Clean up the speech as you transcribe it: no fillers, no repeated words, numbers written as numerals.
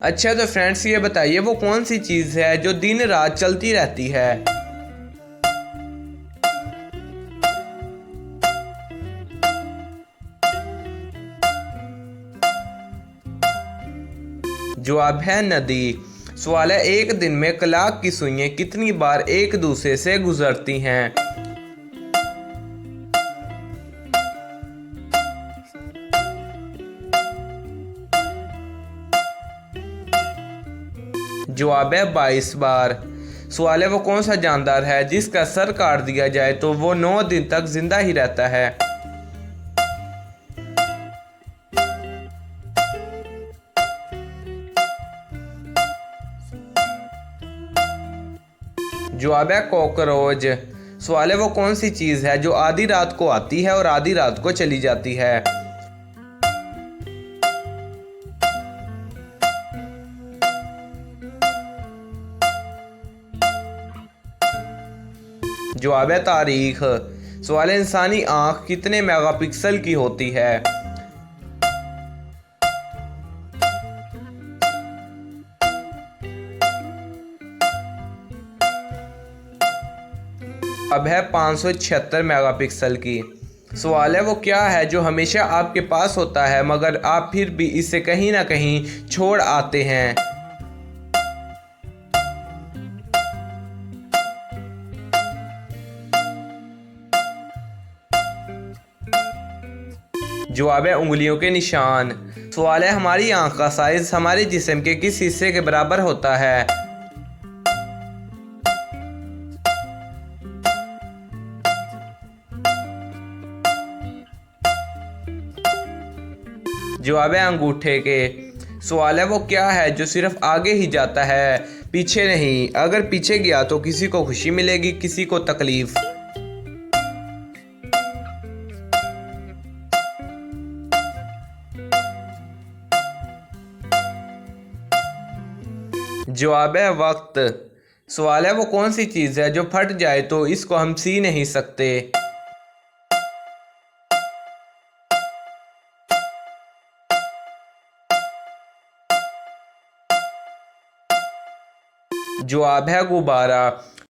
अच्छा तो फ्रेंड्स ये बताइए वो कौन सी चीज़ है जो दिन रात चलती रहती है। जवाब है नदी। सवाल है एक दिन में कलाक की सुइयां कितनी बार एक दूसरे से गुजरती हैं। जवाब है 22 बार। सवाल है वो कौन सा जानदार है जिसका सर काट दिया जाए तो वो 9 दिन तक जिंदा ही रहता है। जवाब है कॉकरोच। सवाल है वो कौन सी चीज़ है जो आधी रात को आती है और आधी रात को चली जाती है। जवाब है तारीख। सवाल है इंसानी आंख कितने मेगापिक्सल की होती है। अब है 576 मेगापिक्सल की। सवाल है वो क्या है जो हमेशा आपके पास होता है मगर आप फिर भी इसे कहीं ना कहीं छोड़ आते हैं। जवाब है उंगलियों के निशान। सवाल है हमारी आंख का साइज हमारे जिस्म के किस हिस्से के बराबर होता है। जवाब है अंगूठे के। सवाल है वो क्या है जो सिर्फ आगे ही जाता है पीछे नहीं। अगर पीछे गया तो किसी को खुशी मिलेगी किसी को तकलीफ। जवाब है वक्त। सवाल है वो कौन सी चीज़ है जो फट जाए तो इसको हम सी नहीं सकते। जवाब है गुब्बारा।